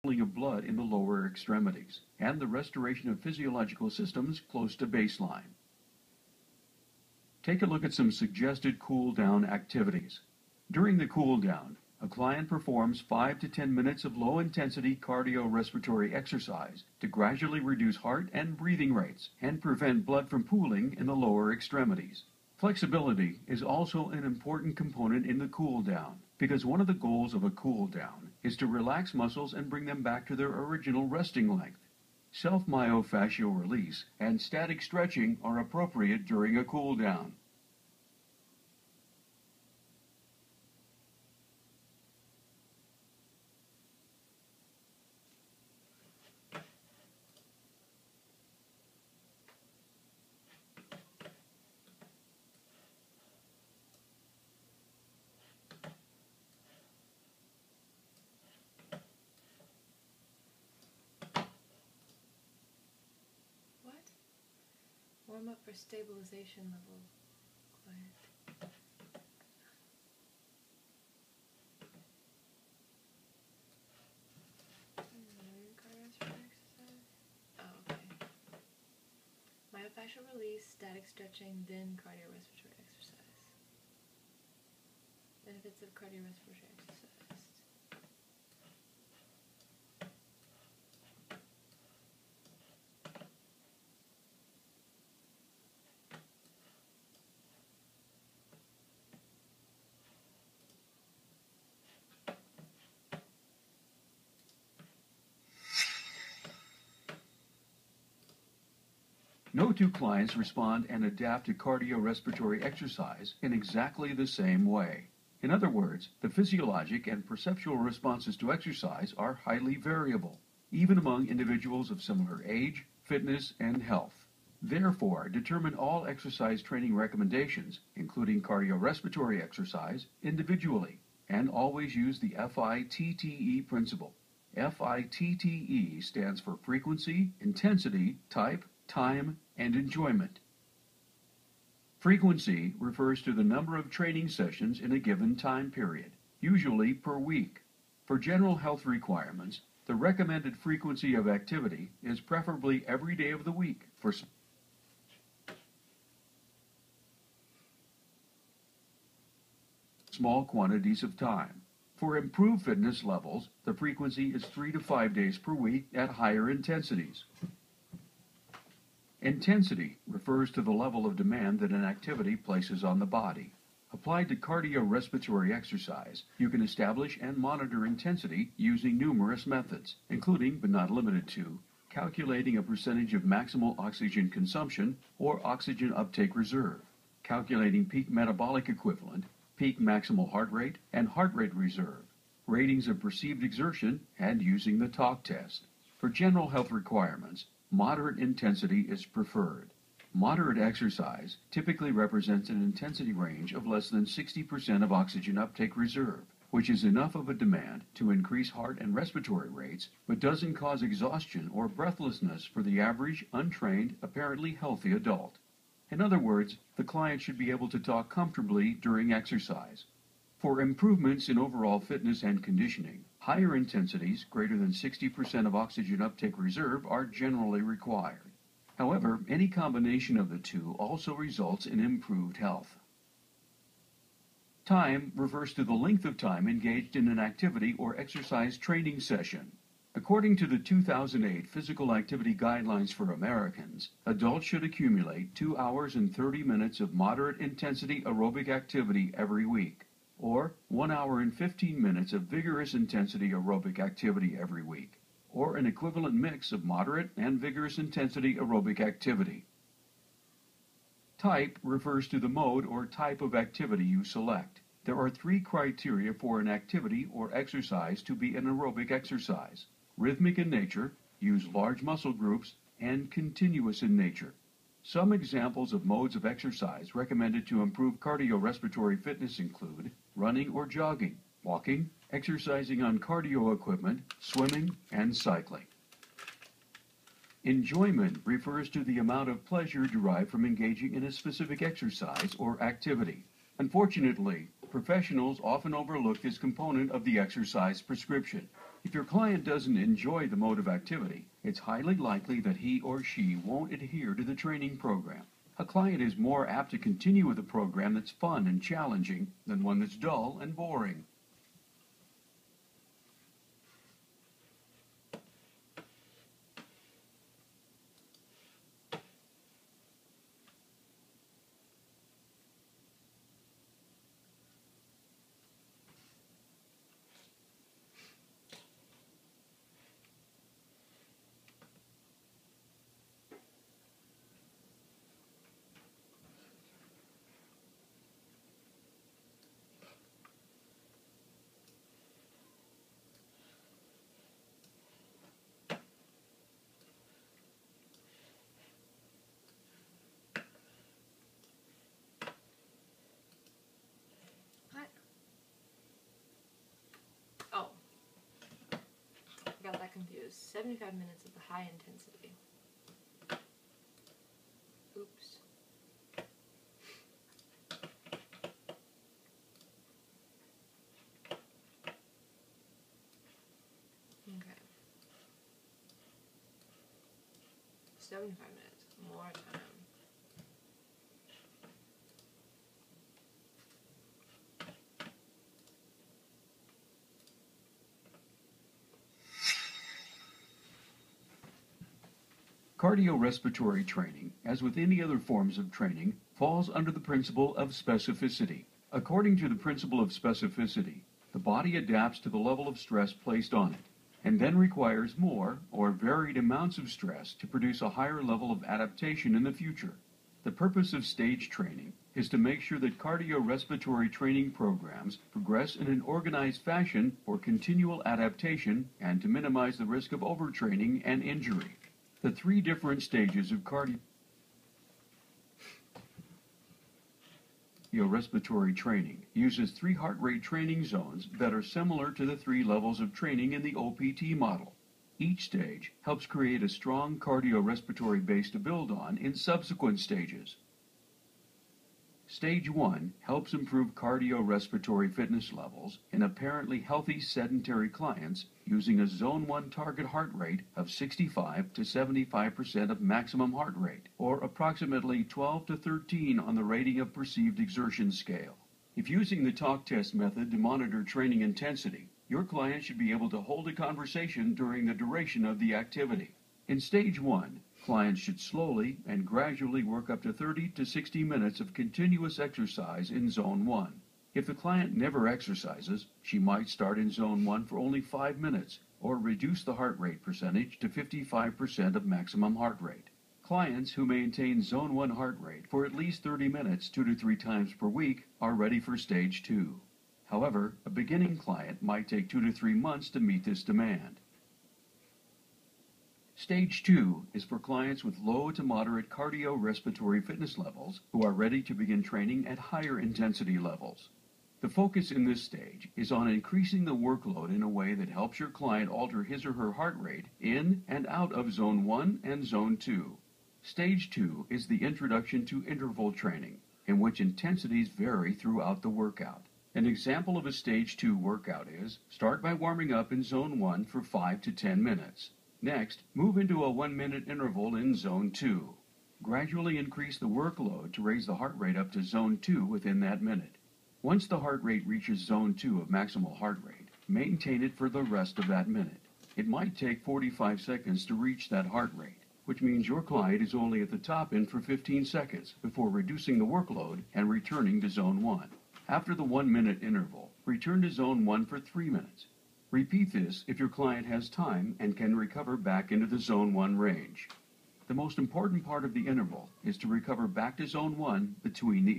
of blood in the lower extremities, and the restoration of physiological systems close to baseline. Take a look at some suggested cool-down activities. During the cool-down, a client performs 5 to 10 minutes of low-intensity cardiorespiratory exercise to gradually reduce heart and breathing rates and prevent blood from pooling in the lower extremities. Flexibility is also an important component in the cool-down because one of the goals of a cool-down is to relax muscles and bring them back to their original resting length. Self-myofascial release and static stretching are appropriate during a cool-down. Warm up for stabilization level. Quiet. Cardiorespiratory exercise. Oh, okay. Myofascial release, static stretching, then cardiorespiratory exercise. Benefits of cardiorespiratory exercise. No two clients respond and adapt to cardiorespiratory exercise in exactly the same way. In other words, the physiologic and perceptual responses to exercise are highly variable, even among individuals of similar age, fitness, and health. Therefore, determine all exercise training recommendations, including cardiorespiratory exercise, individually, and always use the FITTE principle. FITTE stands for frequency, intensity, type, time, and enjoyment. Frequency refers to the number of training sessions in a given time period, usually per week. For general health requirements, the recommended frequency of activity is preferably every day of the week for small quantities of time. For improved fitness levels, the frequency is 3 to 5 days per week at higher intensities. Intensity refers to the level of demand that an activity places on the body. Applied to cardiorespiratory exercise, you can establish and monitor intensity using numerous methods, including but not limited to calculating a percentage of maximal oxygen consumption or oxygen uptake reserve, calculating peak metabolic equivalent, peak maximal heart rate, and heart rate reserve, ratings of perceived exertion, and using the talk test. For general health requirements, moderate intensity is preferred. Moderate exercise typically represents an intensity range of less than 60% of oxygen uptake reserve, which is enough of a demand to increase heart and respiratory rates, but doesn't cause exhaustion or breathlessness for the average, untrained, apparently healthy adult. In other words, the client should be able to talk comfortably during exercise. For improvements in overall fitness and conditioning, higher intensities, greater than 60% of oxygen uptake reserve, are generally required. However, any combination of the two also results in improved health. Time refers to the length of time engaged in an activity or exercise training session. According to the 2008 Physical Activity Guidelines for Americans, adults should accumulate 2 hours and 30 minutes of moderate intensity aerobic activity every week, or 1 hour and 15 minutes of vigorous intensity aerobic activity every week, or an equivalent mix of moderate and vigorous intensity aerobic activity. Type refers to the mode or type of activity you select. There are 3 criteria for an activity or exercise to be an aerobic exercise: rhythmic in nature, use large muscle groups, and continuous in nature. Some examples of modes of exercise recommended to improve cardiorespiratory fitness include running or jogging, walking, exercising on cardio equipment, swimming, and cycling. Enjoyment refers to the amount of pleasure derived from engaging in a specific exercise or activity. Unfortunately, professionals often overlook this component of the exercise prescription. If your client doesn't enjoy the mode of activity, it's highly likely that he or she won't adhere to the training program. A client is more apt to continue with a program that's fun and challenging than one that's dull and boring. What? Oh. I got that confused. 75 minutes of the high intensity. Oops. Okay. 75 minutes. More time. Cardiorespiratory training, as with any other forms of training, falls under the principle of specificity. According to the principle of specificity, the body adapts to the level of stress placed on it, and then requires more or varied amounts of stress to produce a higher level of adaptation in the future. The purpose of stage training is to make sure that cardiorespiratory training programs progress in an organized fashion for continual adaptation and to minimize the risk of overtraining and injury. The three different stages of cardiorespiratory training uses 3 heart rate training zones that are similar to the 3 levels of training in the OPT model. Each stage helps create a strong cardiorespiratory base to build on in subsequent stages. Stage 1 helps improve cardiorespiratory fitness levels in apparently healthy sedentary clients using a Zone 1 target heart rate of 65 to 75% of maximum heart rate, or approximately 12 to 13 on the rating of perceived exertion scale. If using the talk test method to monitor training intensity, your client should be able to hold a conversation during the duration of the activity. In Stage 1, clients should slowly and gradually work up to 30 to 60 minutes of continuous exercise in Zone 1. If the client never exercises, she might start in Zone 1 for only 5 minutes or reduce the heart rate percentage to 55% of maximum heart rate. Clients who maintain Zone 1 heart rate for at least 30 minutes 2 to 3 times per week are ready for Stage 2. However, a beginning client might take 2 to 3 months to meet this demand. Stage 2 is for clients with low to moderate cardiorespiratory fitness levels who are ready to begin training at higher intensity levels. The focus in this stage is on increasing the workload in a way that helps your client alter his or her heart rate in and out of Zone 1 and Zone 2. Stage 2 is the introduction to interval training, in which intensities vary throughout the workout. An example of a Stage 2 workout is, start by warming up in Zone 1 for 5 to 10 minutes. Next, move into a 1-minute interval in Zone 2. Gradually increase the workload to raise the heart rate up to Zone 2 within that minute. Once the heart rate reaches Zone 2 of maximal heart rate, maintain it for the rest of that minute. It might take 45 seconds to reach that heart rate, which means your client is only at the top end for 15 seconds before reducing the workload and returning to Zone 1. After the 1-minute interval, return to Zone 1 for 3 minutes. Repeat this if your client has time and can recover back into the Zone 1 range. The most important part of the interval is to recover back to Zone 1 between the